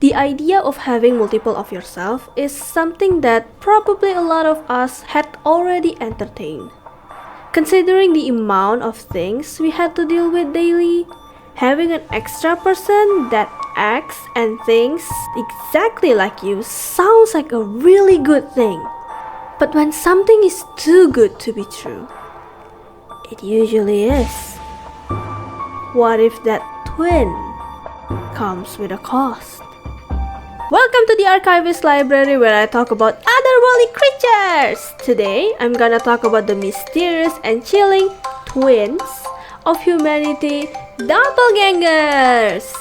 The idea of having multiple of yourself is something that probably a lot of us had already entertained. Considering the amount of things we had to deal with daily, having an extra person that acts and thinks exactly like you sounds like a really good thing. But when something is too good to be true, it usually is. What if that twin comes with a cost? Welcome to the Archivist library where I talk about otherworldly creatures! Today, I'm gonna talk about the mysterious and chilling twins of humanity, Doppelgangers!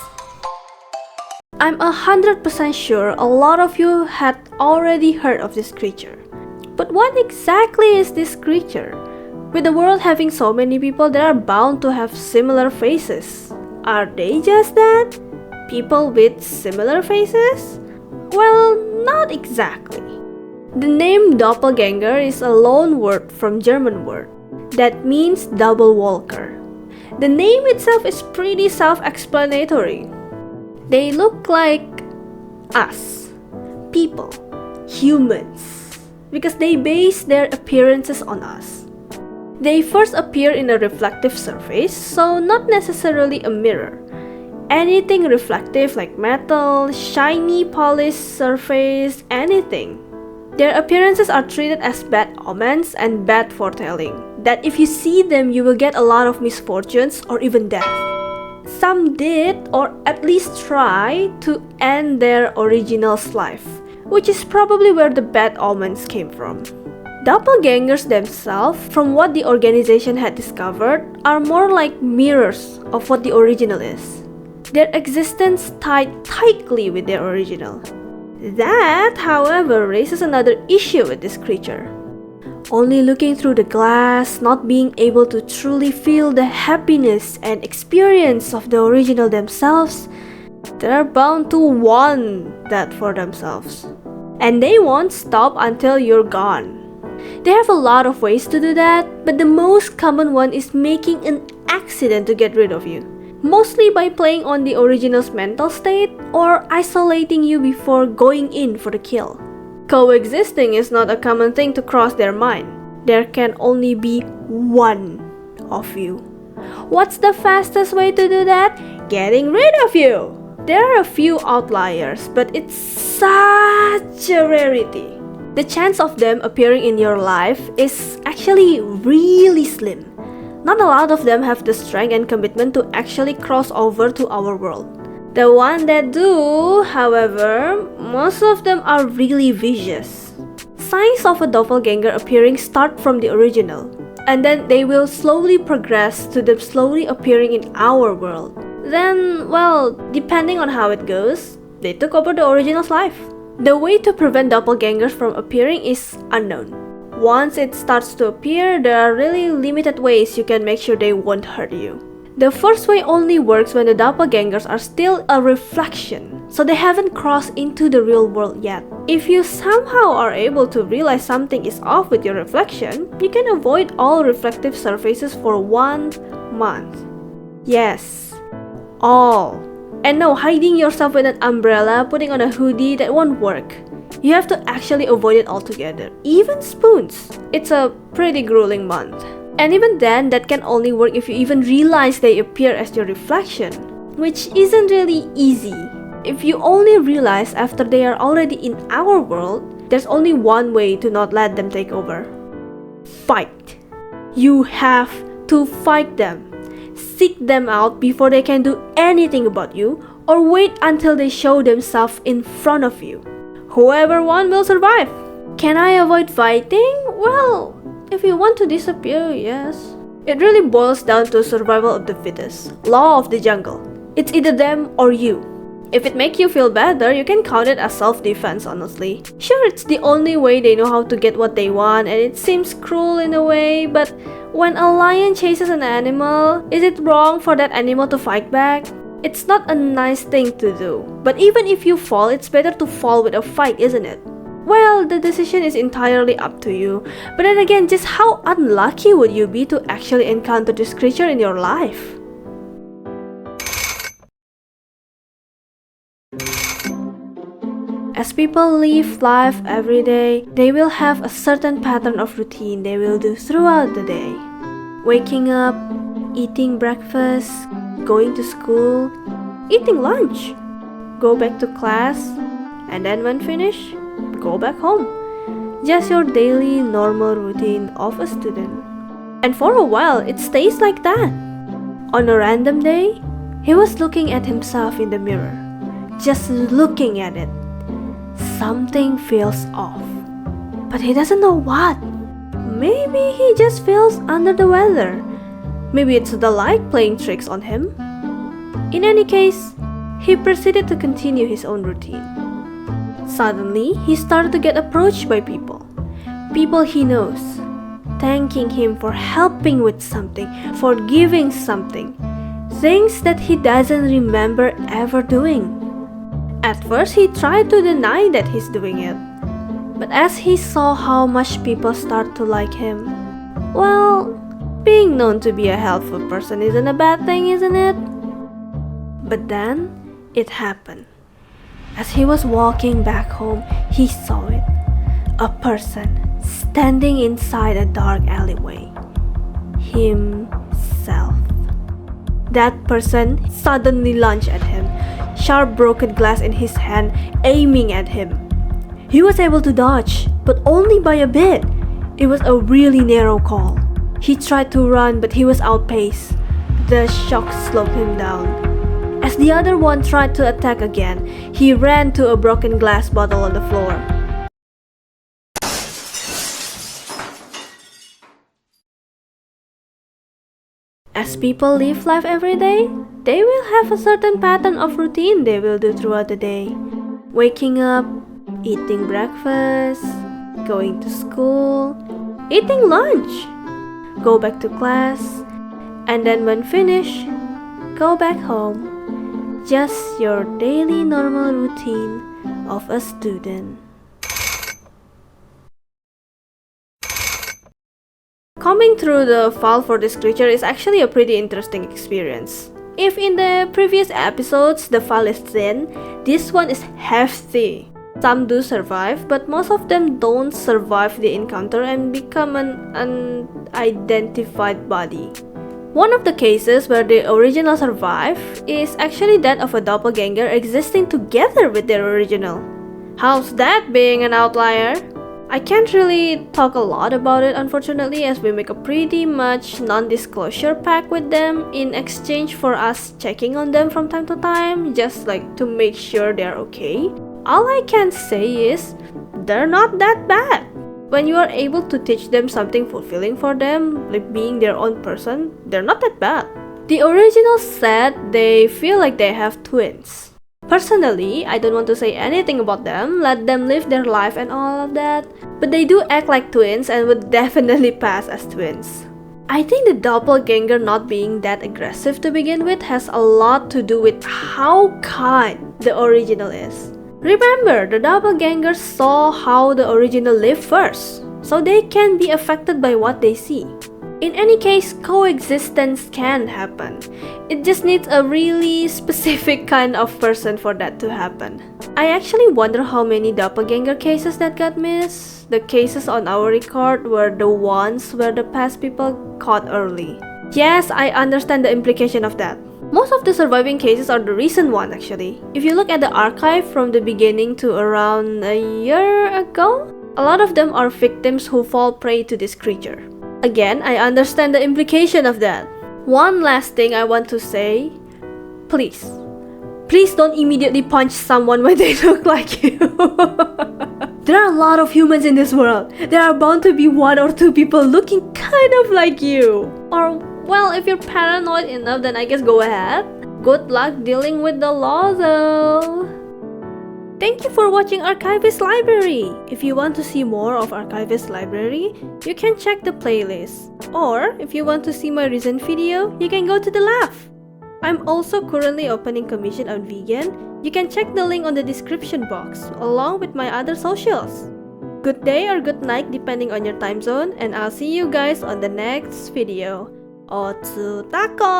I'm 100% sure a lot of you had already heard of this creature. But what exactly is this creature? With the world having so many people, they are bound to have similar faces. Are they just that? People with similar faces? Well, not exactly. The name doppelganger is a loan word from German word that means double walker. The name itself is pretty self-explanatory. They look like us, people, humans, because they base their appearances on us. They first appear in a reflective surface, so not necessarily a mirror. Anything reflective like metal, shiny polished surface, anything. Their appearances are treated as bad omens and bad foretelling, that if you see them you will get a lot of misfortunes or even death. Some did, or at least try, to end their original's life, which is probably where the bad omens came from. Doppelgangers themselves, from what the organization had discovered, are more like mirrors of what the original is. Their existence tied tightly with their original. That, however, raises another issue with this creature. Only looking through the glass, not being able to truly feel the happiness and experience of the original themselves, they're bound to want that for themselves. And they won't stop until you're gone. They have a lot of ways to do that, but the most common one is making an accident to get rid of you. Mostly by playing on the original's mental state or isolating you before going in for the kill. Coexisting is not a common thing to cross their mind. There can only be one of you. What's the fastest way to do that? Getting rid of you! There are a few outliers, but it's such a rarity. The chance of them appearing in your life is actually really slim. Not a lot of them have the strength and commitment to actually cross over to our world. The ones that do, however, most of them are really vicious. Signs of a doppelganger appearing start from the original, and then they will slowly progress to them slowly appearing in our world. Then, well, depending on how it goes, they took over the original's life. The way to prevent doppelgangers from appearing is unknown. Once it starts to appear, there are really limited ways you can make sure they won't hurt you. The first way only works when the doppelgangers are still a reflection, so they haven't crossed into the real world yet. If you somehow are able to realize something is off with your reflection, you can avoid all reflective surfaces for 1 month. Yes, all. And no, hiding yourself with an umbrella, putting on a hoodie, that won't work. You have to actually avoid it altogether. Even spoons. It's a pretty grueling month. And even then, that can only work if you even realize they appear as your reflection, which isn't really easy. If you only realize after they are already in our world, there's only one way to not let them take over. Fight. You have to fight them. Seek them out before they can do anything about you, or wait until they show themselves in front of you. Whoever won will survive. Can I avoid fighting? Well, if you want to disappear, yes. It really boils down to survival of the fittest, law of the jungle. It's either them or you. If it makes you feel better, you can count it as self-defense, honestly. Sure, it's the only way they know how to get what they want, and it seems cruel in a way, but when a lion chases an animal, is it wrong for that animal to fight back? It's not a nice thing to do. But even if you fall, it's better to fall with a fight, isn't it? Well, the decision is entirely up to you. But then again, just how unlucky would you be to actually encounter this creature in your life? As people live life every day, they will have a certain pattern of routine they will do throughout the day. Waking up, eating breakfast, going to school, eating lunch, go back to class, and then when finished, go back home. Just your daily normal routine of a student. And for a while, it stays like that. On a random day, he was looking at himself in the mirror, just looking at it. Something feels off, but he doesn't know what. Maybe he just feels under the weather. Maybe it's the light playing tricks on him. In any case, he proceeded to continue his own routine. Suddenly, he started to get approached by people he knows, thanking him for helping with something, for giving something, things that he doesn't remember ever doing. At first, he tried to deny that he's doing it, but as he saw how much people start to like him, well, being known to be a helpful person isn't a bad thing, isn't it? But then, it happened. As he was walking back home, he saw it. A person standing inside a dark alleyway. Himself. That person suddenly lunged at him, sharp broken glass in his hand, aiming at him. He was able to dodge, but only by a bit. It was a really narrow call. He tried to run, but he was outpaced. The shock slowed him down. As the other one tried to attack again, he ran to a broken glass bottle on the floor. As people live life every day, they will have a certain pattern of routine they will do throughout the day. Waking up, eating breakfast, going to school, eating lunch, go back to class, and then when finished, go back home. Just your daily normal routine of a student. Combing through the file for this creature is actually a pretty interesting experience. If in the previous episodes the file is thin, this one is hefty. Some do survive, but most of them don't survive the encounter and become an unidentified body. One of the cases where the original survive is actually that of a doppelganger existing together with their original. How's that being an outlier? I can't really talk a lot about it unfortunately, as we make a pretty much non-disclosure pact with them in exchange for us checking on them from time to time, just like to make sure they're okay. All I can say is, they're not that bad. When you are able to teach them something fulfilling for them, like being their own person, they're not that bad. The original said they feel like they have twins. Personally, I don't want to say anything about them, let them live their life and all of that, but they do act like twins and would definitely pass as twins. I think the doppelganger not being that aggressive to begin with has a lot to do with how kind the original is. Remember, the doppelgangers saw how the original lived first, so they can be affected by what they see. In any case, coexistence can happen. It just needs a really specific kind of person for that to happen. I actually wonder how many doppelganger cases that got missed. The cases on our record were the ones where the past people caught early. Yes, I understand the implication of that. Most of the surviving cases are the recent ones actually. If you look at the archive from the beginning to around a year ago, a lot of them are victims who fall prey to this creature. Again, I understand the implication of that. One last thing I want to say, please don't immediately punch someone when they look like you. There are a lot of humans in this world. There are bound to be one or two people looking kind of like you. Or, well, if you're paranoid enough, then I guess go ahead. Good luck dealing with the law though. Thank you for watching Archivist Library. If you want to see more of Archivist Library, you can check the playlist. Or, if you want to see my recent video, you can go to the left. I'm also currently opening commission on vegan. You can check the link on the description box, along with my other socials. Good day or good night depending on your time zone, and I'll see you guys on the next video. Otsutako!